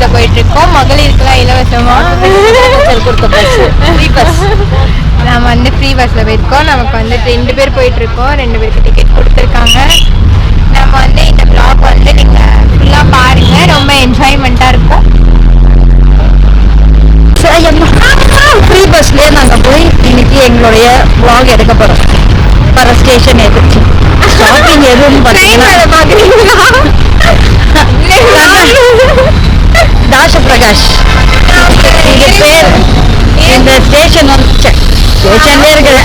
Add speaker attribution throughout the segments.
Speaker 1: பஸ்ல போயிட்டு இருக்கோம். மகளிருக்குலாம் இலவசமா நம்ம வந்து ஃப்ரீ பஸ்ல போயிருக்கோம். நமக்கு வந்து 2 பேர் போயிட்டு இருக்கோம். 2 பேருக்கு டிக்கெட் கொடுத்துருக்காங்க. நம்ம வந்து இந்த vlog வந்து நீங்க ஃபுல்லா பாருங்க. ரொம்ப என்ஜாய்மெண்டா இருக்கும்.
Speaker 2: ஃப்ரீ பஸ்லயே நாங்க போய் இன்னைக்கு எங்களுடைய vlog எடுக்க போறோம். பர ஸ்டேஷன் எதிர்த்து ஷாப்பிங் எதுவும் பார்த்தீங்கன்னா தாஷ பிரகாஷ் இது பேர். இந்த ஸ்டேஷன் வந்து ஸ்டேஷன்லேயே இருக்கிற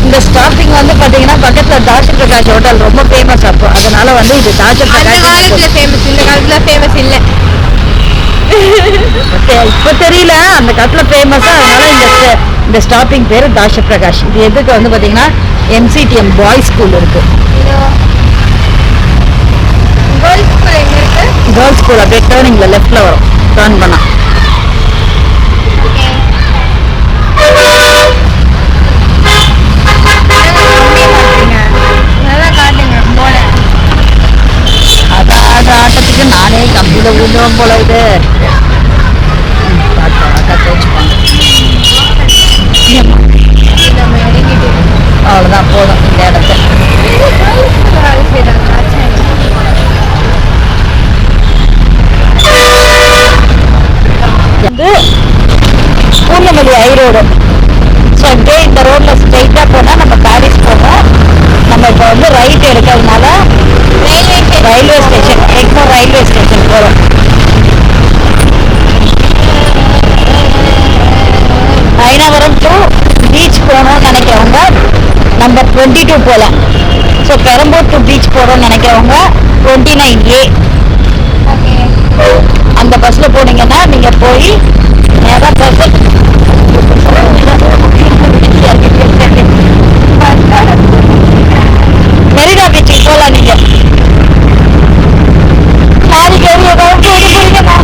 Speaker 2: இந்த ஸ்டாப்பிங் வந்து பார்த்தீங்கன்னா பக்கத்தில் தாஷ பிரகாஷ் ஹோட்டல் ரொம்ப ஃபேமஸ். அப்போ அதனால வந்து இது தாஷ பிரகாஷ்
Speaker 1: காலத்துல ஃபேமஸ், இந்த காலத்துல ஃபேமஸ் இல்லை.
Speaker 2: இப்போ தெரியல, அந்த காலத்துல ஃபேமஸா. அதனால இந்த ஸ்டாப்பிங் பேரு தாஷ பிரகாஷ். இது எதுக்கு வந்து பாத்தீங்கன்னா எம்சிடிஎம் பாய்ஸ் ஸ்கூல் இருக்கு. கேர்ள்ஸ் ஸ்கூல் அப்படியே டேர்னிங்ல லெஃப்ட்ல வரும். டர்ன் பண்ணா ஆட்டத்துக்கு நானே கம்பியில விழுந்தோம் போல இது. அவ்வளோதான், போதும் இந்த இடத்த. வந்து பூந்தமல்லி ஐரோடு. ஸோ அப்படியே இந்த ரோட்ல ஸ்ட்ரெயிட்டா போனா நம்ம பாரிஸ் போவோம். நம்ம இப்போ வந்து ரைட் எடுக்கிறதுனால railway station, Egmore railway station போகிறோம். ஐனாவரம் டு பீச் போகணும்னு நினைக்கிறவங்க நம்பர் 22 போகலாம். ஸோ பெரம்பூர் டு பீச் போகிறோம்னு நினைக்கிறவங்க 29A அந்த பஸ்ஸில் போனீங்கன்னா நீங்கள் போய் நேராக பஸ் மெரினா பீச்சுக்கு போகலாம். நீங்கள் நாளைக்கு போறீங்கண்ணா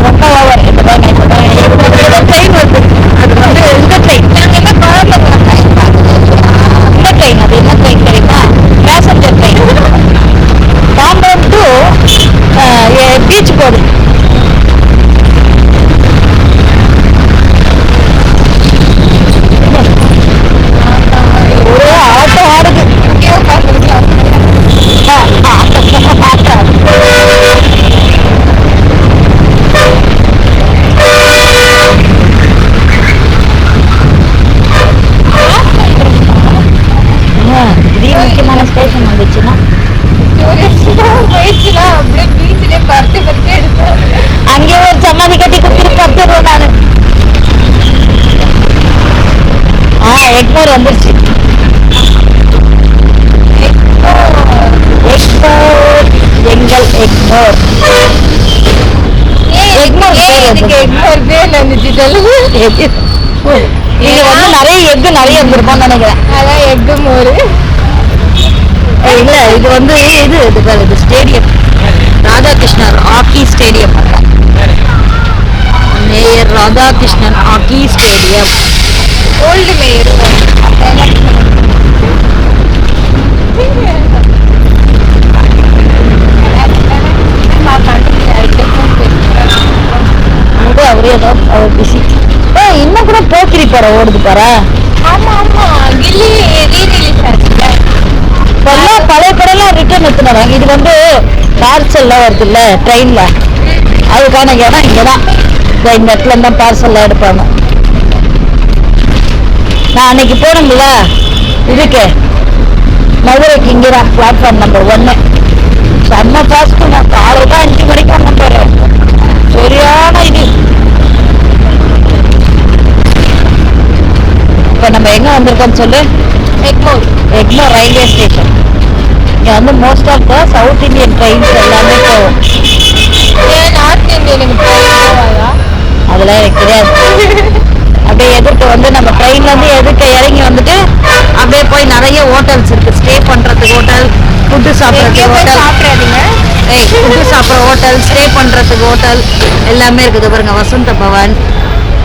Speaker 2: ரொம்ப ஓவர். ட்ரெயின் வருது. அது வந்து இந்த ட்ரெயின் இந்த ட்ரெயின் அது என்ன ட்ரெயின் தெரியுமா? Passenger train. Pamban to beach போகுது. ஒரு ஆட்டோ ஆடுது. முக்கியமான ஸ்டேஷன் வந்துச்சுன்னா
Speaker 1: அப்படியே பீச்சிலே பருத்து எடுப்போம்.
Speaker 2: அங்கே ஒரு சமாதி கட்டி குத்திட்டு படுத்துருவோம். நான் எக்மோர் வந்துருச்சு. எங்கள் எக்மோர்
Speaker 1: எக்மோர் பேர் வந்துச்சு.
Speaker 2: இது வந்து நிறைய எக்கு நிறைய இருந்திருக்கும்னு நினைக்கிறேன்.
Speaker 1: அதான் எக்கு மோர்
Speaker 2: இல்ல, இது வந்து இது stadium Radhakrishnan hockey stadium. Mayor Radhakrishnan hockey stadium.
Speaker 1: Old mayor.
Speaker 2: அவரே ஏதோ அவர் பிஸி. இன்னும் கூட போக்கிரி படம் ஓடுது பாரு.
Speaker 1: ஆமா ஆமா, கில்லி ரீரிலீஸ் ஆச்சுல.
Speaker 2: இப்பெல்லாம் பழைய படம்லாம் ரிட்டர்ன் எடுத்துனாங்க. இது வந்து பார்சல்லாம் வருதுல்ல ட்ரெயின்ல, அதுக்கான இடம் இங்கதான். இந்த இடத்துல தான் பார்சல்லாம் எடுப்பாங்க. நான் அன்னைக்கு போனேங்களா இதுக்கு மதுரைக்கு, இங்கதான் பிளாட்ஃபார்ம் நம்பர் 1. செம்ம ஃபாஸ்ட். நான் காலையில 5 மணிக்கு அங்கே போறேன். சரியான இது. இப்போ நம்ம எங்க வந்திருக்கோம்னு சொல்லு? Egmore railway station. இங்க வந்து most of the south Indian trains எல்லாமே போகும்.
Speaker 1: நார்த் இந்தியனுக்கு போவாதா?
Speaker 2: அதெல்லாம் எனக்கு தெரியாது. அப்படியே எதிர்த்து வந்து நம்ம ட்ரெயின்ல இருந்து எதிர்க்க இறங்கி வந்துட்டு அப்படியே போய் நிறைய ஹோட்டல்ஸ் இருக்கு. ஸ்டே பண்றதுக்கு ஹோட்டல், ஃபுட்டு சாப்பிட்றதுக்கு ஹோட்டல், ஃபுட்டு சாப்பிட்ற ஹோட்டல், ஸ்டே பண்றதுக்கு ஹோட்டல் எல்லாமே இருக்குது பாருங்க. வசந்த பவன்,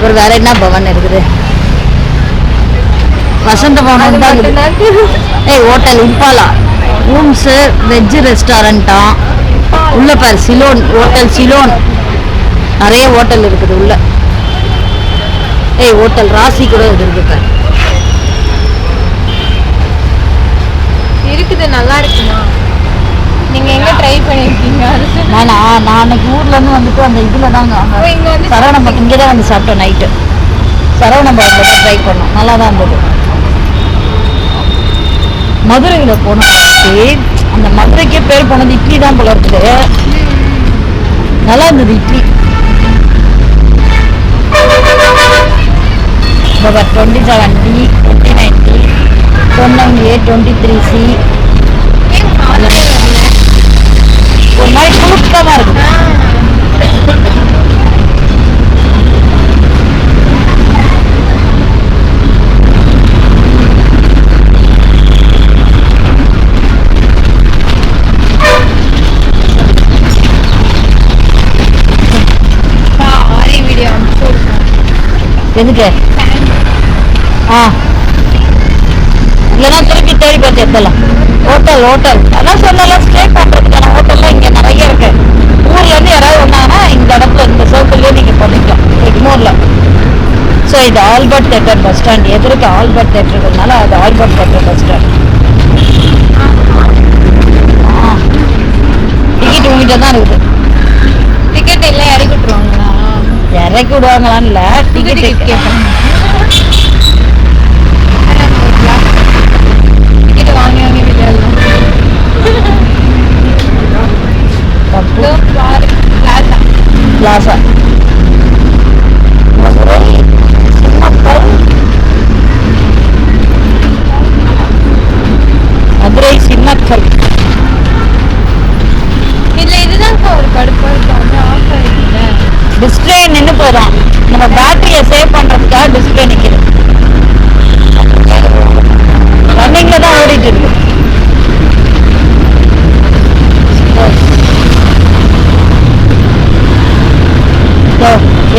Speaker 2: ஒரு வேற என்ன பவன் இருக்குது? வசந்த பவன் தான் ஏய் ஹோட்டல் இம்பாலா ரூம்ஸ் வெஜ் ரெஸ்டாரண்டா உள்ள பாரு சிலோன் ஹோட்டல் சிலோன் நிறைய ஹோட்டல் இருக்குது உள்ள ஏய் ஹோட்டல் ராசி கூட இருக்கு பாரு
Speaker 1: இருக்குது நல்லா இருக்குமா நீங்க எங்க ட்ரை பண்ணிருக்கீங்க
Speaker 2: நான் அன்னைக்கு ஊர்ல இருந்து வந்துட்டு அந்த இதுல தாங்க
Speaker 1: இங்க வந்து
Speaker 2: சரவணம் இங்கே தான் வந்து சாப்பிட்டோம் நைட்டு சரவணம் ட்ரை பண்ணோம் நல்லா தான் இருந்தது மதுரையில் போனோம் அந்த மதுரைக்கே பேர் போனது இட்லி தான் போல இருக்குது நல்லா இருந்தது idli 27D 29D 29A 23C ஒரு மாதிரி குளுக்கா தான் இருக்குது எதுக்கு இல்லைன்னா திருப்பி தேடி பார்த்து எடுத்துலாம் ஹோட்டல் அதான் சொல்லலாம் ஸ்டே பண்ணுறதுக்கான ஹோட்டல்லாம் இங்கே நிறைய இருக்கு ஊர்லேருந்து யாராவது வந்தாங்கன்னா இந்த இடத்துல இந்த சர்க்கிள்லேயே நீங்கள் பண்ணிக்கலாம் எக்மோரில் ஸோ இது ஆல்பர்ட் தேட்டர் பஸ் ஸ்டாண்ட் எதிர்க்கு ஆல்பர்ட் தேட்டருக்குனால அது Albert theatre bus stand ticket உங்ககிட்ட தான் இருக்குது
Speaker 1: டிக்கெட் எல்லாம் இறக்கி விட்டுருவாங்களா
Speaker 2: இறக்கி விடுவாங்களான்னு இல்லை டிக்கெட் கேட்பாங்க
Speaker 1: டிக்கெட் வாங்கி விளையாடலாம்
Speaker 2: பிளாசா மதுரை சின்னக்கல்
Speaker 1: இல்ல இதுதான் ஒரு கடுப்பா இருக்கு ஆஃபர் இருக்குல்ல
Speaker 2: டிஸ்பிளே நின்று போதும் நம்ம பேட்டரியை சேவ் பண்றதுக்காக டிஸ்பிளே நிற்குது ரன்னிங்ல தான் ஓடிட்டு இருக்கு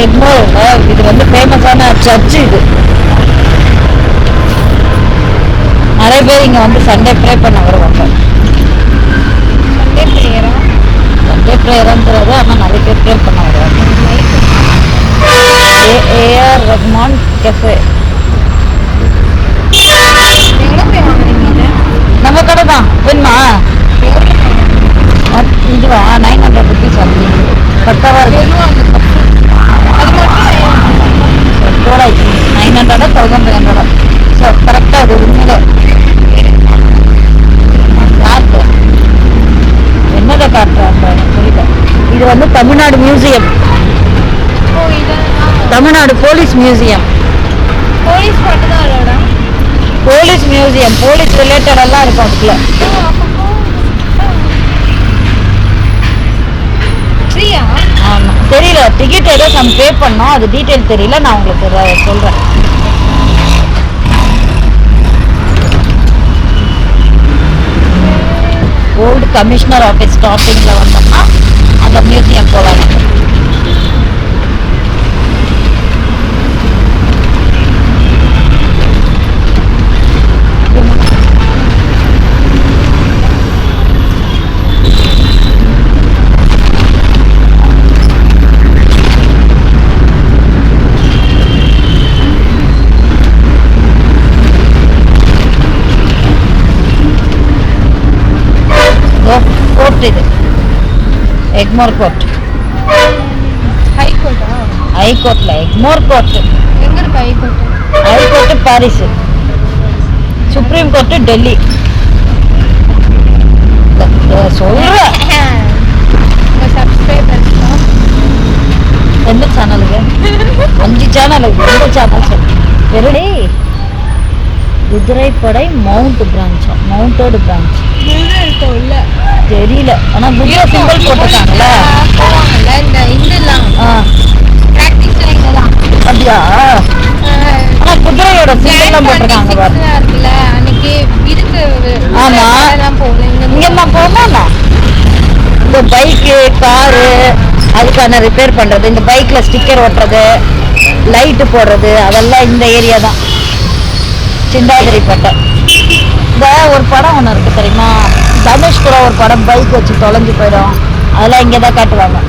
Speaker 2: எக்மோர் இது வந்து ஃபேமஸான சர்ச்சு இது நிறைய பேர் இங்க வந்து சண்டே ப்ரே பண்ண வருவாங்க
Speaker 1: சண்டே ப்ரேயரா
Speaker 2: சண்டே ப்ரேயரான்னு தெரியாது ஆனால் நிறைய பேர் ப்ரே பண்ண வருவாங்க ஏஆர் ரஹ்மான் கெஃபே
Speaker 1: எங்க போய் வாங்குறீங்க
Speaker 2: நம்ம கடை தான் வேணுமா இதுவா 900 ருபீஸ் வந்து பக்காவா இருக்கு
Speaker 1: அது மட்டும்
Speaker 2: 900 1500 ஸோ கரெக்டாக அது உண்மையில யாருக்கு என்னதை காட்டுறாங்க புரியல இது வந்து Tamil Nadu museum Tamil Nadu police museum
Speaker 1: police மட்டும் தான் அதோட
Speaker 2: போலீஸ் மியூசியம் போலீஸ் ரிலேட்டட் எல்லாம் இருக்கும் அதுக்குள்ள
Speaker 1: ஃப்ரீயா
Speaker 2: ஆமாம் தெரியல டிக்கெட் ஏதோ நம்ம பே பண்ணோம் அது டீட்டெயில் தெரியல நான் உங்களுக்கு சொல்கிறேன் ஓல்டு கமிஷனர் ஆஃபீஸ் ஸ்டாப்பிங்கில் வந்தோம்னா அந்த மியூசியம் போகலாம் கோர்ட் இது எக்மோர் கோர்ட்
Speaker 1: ஹைகோர்ட்டா
Speaker 2: ஹைகோர்ட்ல எக்மோர் கோர்ட்
Speaker 1: எங்க இருக்கு high court
Speaker 2: high court Paris supreme court Delhi சொல்றேன்
Speaker 1: சப்ஸ்கிரைபர்ஸ்
Speaker 2: எந்த சேனலுக்கு 5 சேனலுக்கு எந்த சேனல் சொல்லு வெறுடே குதிரைப்படை மவுண்டட் பிரான்ச்
Speaker 1: இருக்கும்ல
Speaker 2: தெரியல ஆனா குதிரை சிம்பிள் போட்டிருக்காங்கல்ல
Speaker 1: போவாங்கல்ல இந்த இதெல்லாம் பிராக்டிஸ்ல இதெல்லாம்
Speaker 2: அப்படியா ஆனா குதிரையோட சிம்பிள்லாம் போட்டிருக்காங்க பாரு
Speaker 1: இருக்குல்ல அன்னைக்கு இருக்கு
Speaker 2: ஆமா
Speaker 1: எல்லாம் போகல
Speaker 2: இங்கெல்லாம் போகலாமா இந்த பைக்கு காரு அதுக்கான ரிப்பேர் பண்றது இந்த பைக்ல ஸ்டிக்கர் ஒட்டுறது லைட்டு போடுறது அதெல்லாம் இந்த ஏரியா தான் சிந்தாதிரிப்பேட்டை. இந்த ஒரு படம் ஒன்று இருக்கு தெரியுமா, தனுஷ் கூட ஒரு படம் பைக் வச்சு தொலைஞ்சு போயிடும், அதெல்லாம் இங்கே தான் காட்டுவாங்க.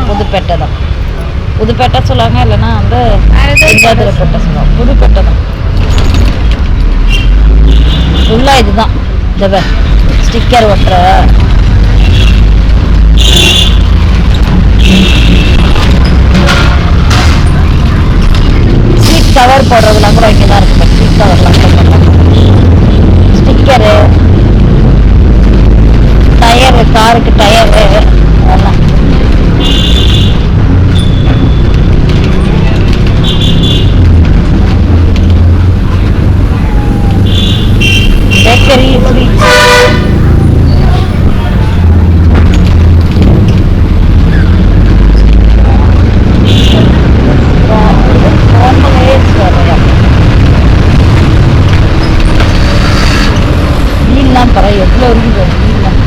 Speaker 2: புதுப்பேட்டை தான், புதுப்பேட்டை சொல்லுவாங்க, இல்லைன்னா வந்து சிந்தாதிரிப்பேட்டை சொல்லுவாங்க. புதுப்பேட்டை தான் ஃபுல்லாக. இதுதான் இந்த ஸ்டிக்கர் ஒட்டுற சீட் கவர் போடுறதுலாம் கூட இங்கே தான் இருக்கு. சீட் கவர்லாம் போடுறாங்க, ஸ்டிக்கரு, டயரு, காருக்கு டயரு, அதெல்லாம். Bakery, sweets. வீல்லாம் பர எவ்வளோ இருக்குது வீல்லாம்.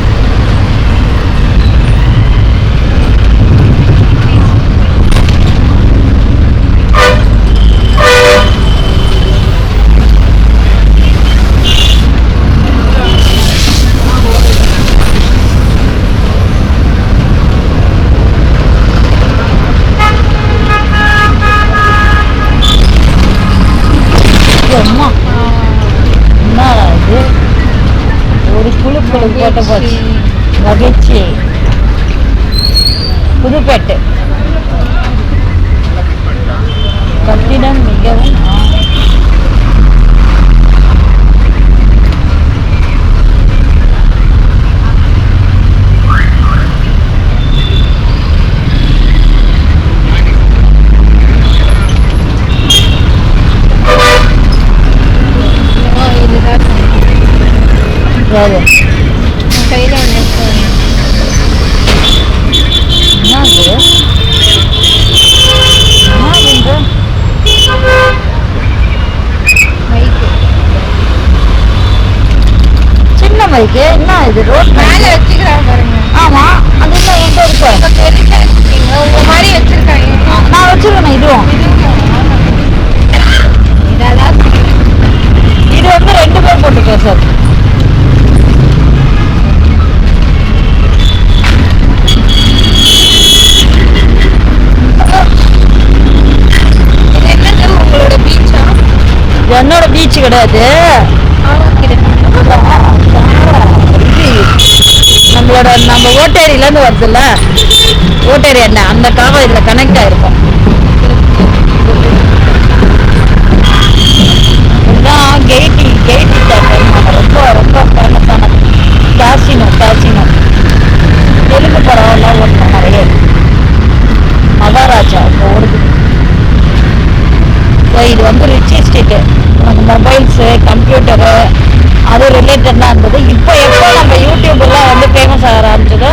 Speaker 2: போட்டு போச்சு மகிழ்ச்சி. புதுப்பேட்டை கட்டிடம் மிகவும்
Speaker 1: கையில் ஒன்று
Speaker 2: சின்ன மைக்கு என்ன இது ரோட்
Speaker 1: மேலே வச்சுக்கிறாங்க பாருங்க.
Speaker 2: ஆமா, அது என்ன எங்க இருக்கு?
Speaker 1: உங்க மாதிரி வச்சிருக்காங்க.
Speaker 2: நான் வச்சிருக்கேன். இதுவும் இது வந்து 2 பேர் போட்டுக்கேன் சார். என்னோட பீச் கிடையாது, நம்மளோட நம்ம ஓட்டேரியிலேருந்து வருதுல்ல, ஓட்டேரி என்ன அந்த காவல் இதில் கனெக்ட் ஆகிருக்கும். இதுதான் கெய்டி ரொம்ப ரொம்ப ஃபேமஸானது. கேசினோ தெலுங்கு பரவாயில்ல ஓட்டணும் நிறைய. மகாராஜா இப்போ ஓடுது. இது வந்து ரிச் எஸ்டேட்டு, நம்ம மொபைல்ஸு, கம்ப்யூட்டரு, அது ரிலேட்டடாக இருந்தது. இப்போ எப்போ நம்ம யூடியூப்லாம் வந்து ஃபேமஸ் ஆக ஆரம்பிச்சதோ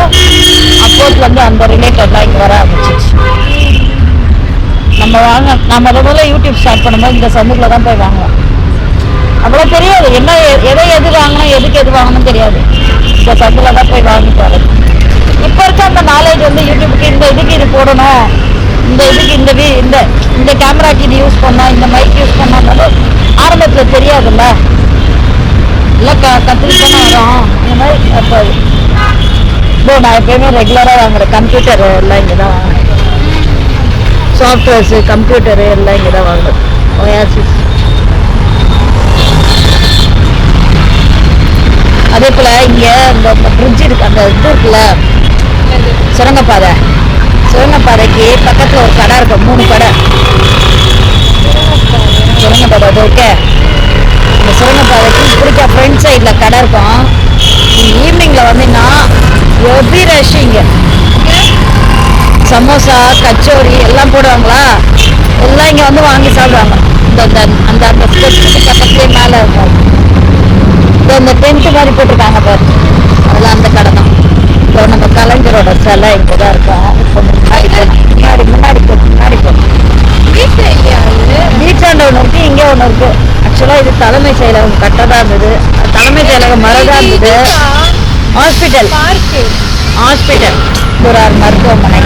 Speaker 2: அப்போது வந்து அந்த ரிலேட்டட்லாம் இங்கே வர ஆரம்பிச்சிச்சு. நம்ம முதல்ல யூடியூப் ஸ்டார்ட் பண்ணும்போது இந்த சந்துக்குள்ள தான் போய் வாங்குவோம். அவ்வளோ தெரியாது, என்ன எது வாங்கணும் எதுக்கு எது வாங்கணும்னு தெரியாது. இந்த சந்தில் தான் போய் வாங்கிட்டு வரது. இப்போ இருக்க அந்த நாலேஜ் வந்து யூடியூபுக்கு இந்த இதுக்கு இது போடணும், இந்த இதுக்கு இந்த கேமராக்கு இது யூஸ் பண்ணோம், இந்த மைக் யூஸ் பண்ணோம்னாலும் ஆரம்பத்தில் தெரியாதுல்ல, இல்லை கற்றுக்கிட்டு தானே வரோம். இந்த மாதிரி அப்போ நான் எப்பயுமே ரெகுலராக வாங்குறேன். கம்ப்யூட்டர் எல்லாம் இங்கே தான் வாங்குறேன், சாஃப்ட்வேர்ஸு கம்ப்யூட்டரு எல்லாம் இங்கே தான் வாங்குறேன். ஓயாசிஸ். அதே போல் இங்கே இந்த பிரிட்ஜ் இருக்கு, அந்த இது இருக்குல்ல சுரங்கப்பாதைக்கு பக்கத்தில் ஒரு கடை இருக்கும், 3 கடை சுரங்கப்பாதை இருக்கு. இந்த சுரங்கப்பாதைக்கு இப்படிக்கா ஃப்ரண்ட் சைடில் கடை இருக்கும். ஈவினிங்கில் வந்தீங்கன்னா எவ்ரி ரஷ் இங்கே சமோசா கச்சோரி எல்லாம் போடுவாங்களா, எல்லாம் இங்கே வந்து வாங்கி சாப்பிடுவாங்க. அந்த ஸ்டெப்ஸுக்கு பக்கத்துலேயே மேலே இருக்கும் இந்த டென்ட் மாதிரி போட்டிருக்காங்க பாரு, அதெல்லாம் அந்த கடை தான். இப்போ நம்ம கலைஞரோட சிலை இங்கே தான் இருக்கும். இப்போ முன்னாடி பீச்சாண்ட ஒன்று இருக்குது, இங்கே ஒன்று இருக்குது. ஆக்சுவலாக இது தலைமை செயலகம் கட்டதாக இருந்தது, தலைமை செயலகம் மரதாக இருந்தது. ஹாஸ்பிட்டல் ஒரு மருத்துவமனை.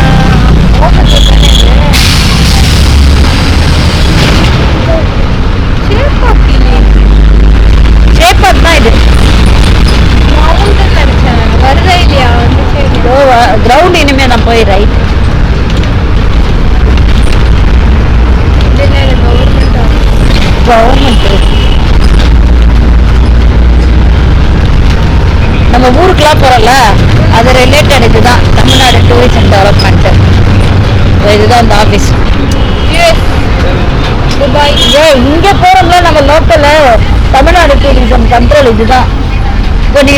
Speaker 2: கவர்மெண்ட் நம்ம ஊருக்குலாம் போறோம்ல, அது ரிலேட்டட் இதுதான் தமிழ்நாடு டூரிசம் டெவலப்மெண்ட். இதுதான் இந்த ஆஃபீஸ்.
Speaker 1: துபாய்
Speaker 2: இங்க போறோம்ல நம்ம லோக்கல் தமிழ்நாடு டூரிசம் கண்ட்ரோல் இதுதான். இப்போ நீ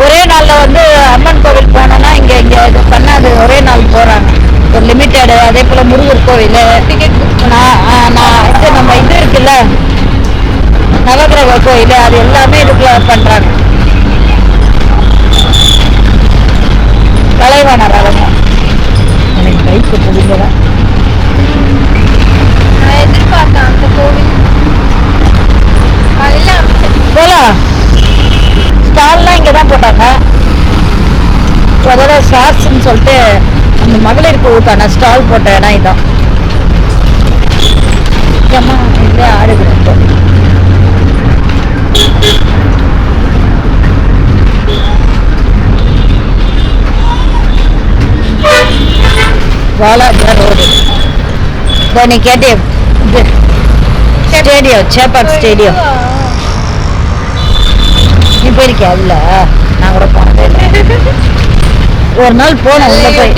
Speaker 2: ஒரே நாள்ல வந்து அம்மன் கோவில் போனோம்னா இங்க இங்க இது பண்ண அது ஒரே நாள் போறாங்க ஒரு லிமிட்டெடு. அதே போல முருகர் கோவில் இது நம்ம இது இருக்குல்ல நவகிரக கோயில், அது எல்லாமே இதுக்குள்ள பண்றாங்க. கலைவாணர் அவங்க எனக்கு பைக் புதுங்கதான்
Speaker 1: நான் எதிர்பார்த்தேன் அந்த கோவில் அதெல்லாம்
Speaker 2: போலாம். ஸ்டால்லாம் இங்கே தான் போட்டாங்க. அதோட ஷார்ட்ஸ்ன்னு சொல்லிட்டு அந்த மகளிர் குழுக்கான ஸ்டால் போட்ட இடம் இதான். அம்மா இங்கே ஆடுகிறோம். வாலாஜா ரோடு. இப்போ நீ கேட்டே ஸ்டேடியம் சேப்பாட் ஸ்டேடியம் நீ போயிருக்கியா? இல்ல நான் கூட போனதே இல்லை. ஒரு நாள் போனோம் உள்ள போய்.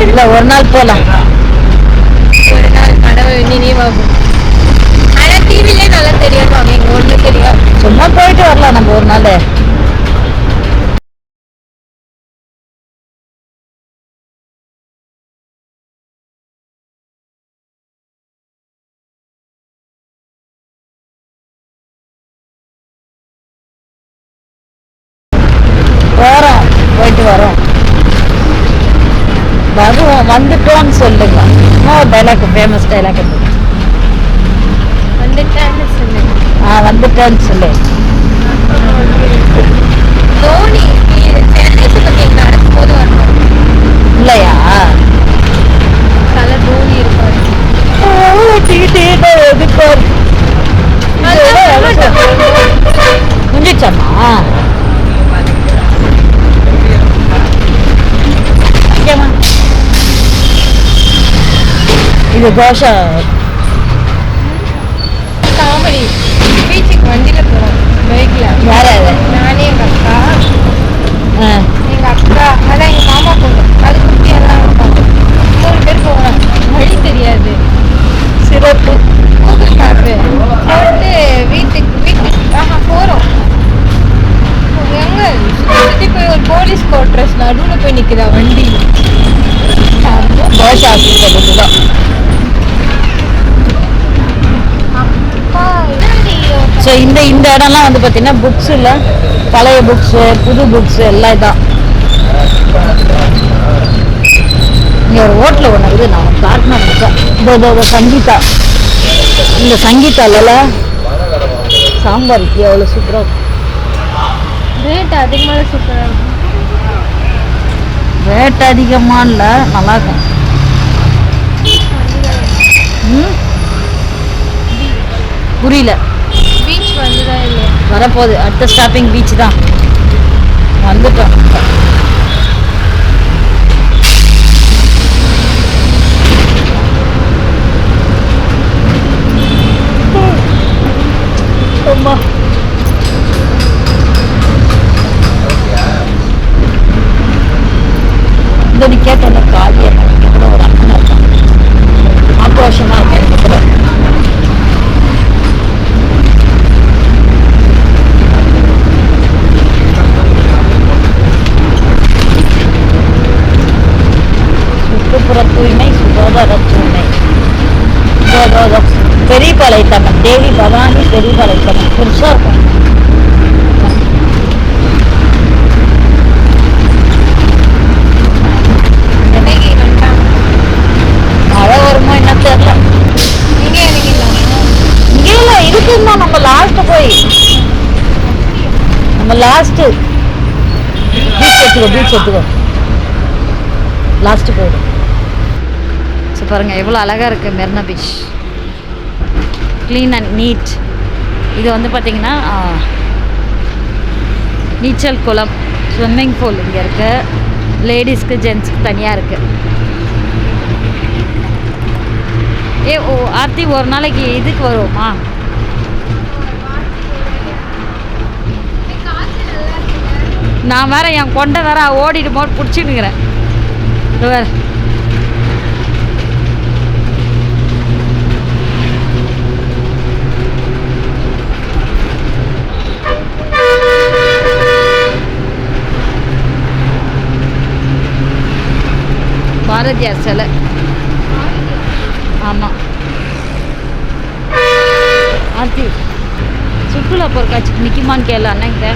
Speaker 2: இல்ல ஒரு நாள் போலாம்.
Speaker 1: ஒரு நாள் கனவு நினைவாகும். ஆனா டிவிலே நல்லா தெரியும், எங்க ஒண்ணு தெரியும்.
Speaker 2: சும்மா போயிட்டு வரலாம் நம்ம ஒரு நாள். போறோம் போயிட்டு வரோம் வருவோம் வந்துட்டோம்னு சொல்லுங்க. இன்னும் டைலாக் ஃபேமஸ் டைலாக்
Speaker 1: வந்துட்டான்னு சொல்லு.
Speaker 2: வந்துட்டேன்னு சொல்லு.
Speaker 1: தோனி சென்னை சூப்பர் கிங் நடக்கும்போது வரணும்.
Speaker 2: இல்லையா?
Speaker 1: தலை தோனி இருப்பாரு.
Speaker 2: முடிஞ்சிச்சாமா? இது தோசை
Speaker 1: காமெடி. பீச்சுக்கு வண்டியில போறோம் பைக்ல.
Speaker 2: யார் அது?
Speaker 1: நானே எங்க அக்கா அதான் எங்க மாமா பொண்ணு. அது குட்டியெல்லாம் இருப்பாங்க. 3 பேர் போகலாம். வழி தெரியாது.
Speaker 2: சிறப்பு.
Speaker 1: கூகுள் மேப்பு போட்டு வீட்டுக்கு போறோம். எங்க சுத்தி போய் ஒரு போலீஸ் குவார்டர்ஸ் நடுவில் போய் நிக்குதா வண்டி.
Speaker 2: தோசை ஆஃபீஸ் தான். ஸோ இந்த இடம்லாம் வந்து பார்த்தீங்கன்னா புக்ஸ் இல்லை, பழைய புக்ஸு புது புக்ஸு எல்லாம் இதான். இங்கே ஒரு ஹோட்டலில் ஒன்று இருக்குது, நான் காட்டினேன். இந்த சங்கீதா, இந்த சங்கீதால சாம்பார் எவ்வளோ சூப்பராக இருக்கும்.
Speaker 1: ரேட் அதிகமாக சூப்பராக இருக்கும்.
Speaker 2: ரேட் அதிகமாக இல்லை, நல்லாயிருக்கும். புரியல.
Speaker 1: பீச் வந்துதான் இல்லையா?
Speaker 2: வரப்போகுது. அடுத்த ஸ்டாப்பிங் பீச் தான். வந்துட்டோம். அம்மா இந்த நீ கேட்ட காலியை கூட ஒரு அண்ணன் இருக்கான். ஆக்ரோஷமாக இருக்கேன் எனக்கு கூட. சுற்றுப்புற தூய்மை, சுகாதார தூய்மை. பெரியபாளையத்தம்மன், தேவி பவானி பெரியபாளையத்தம்மன் பெருசா இருக்கும். மழை வருமோ என்ன தெரியல.
Speaker 1: இங்கே
Speaker 2: இல்ல இருக்குன்னா நம்ம லாஸ்ட் போய் நம்ம லாஸ்ட் பீச் எடுத்துக்கோ லாஸ்ட் போயிடும். ஸோ பாருங்க எவ்வளோ அழகா இருக்கு Marina beach. Clean and neat. இது வந்து பார்த்தீங்கன்னா நீச்சல் குளம், ஸ்விம்மிங் பூல் இங்கே இருக்கு. லேடிஸ்க்கு ஜென்ஸ்க்கு தனியாக இருக்கு. ஓ ஆர்த்தி ஒரு நாளைக்கு இதுக்கு வருவோமா? நான் வேற என் கொண்டை வேற ஓடிட்டு போட்டு பிடிச்சிட்டுக்கிறேன் வேற. பாரதியார் சிலை. ஆமாம் ஆர்த்தி சுற்றுலா பொருட்காட்சிக்கு நிற்குமான்னு கேள அண்ணன் கிட்ட.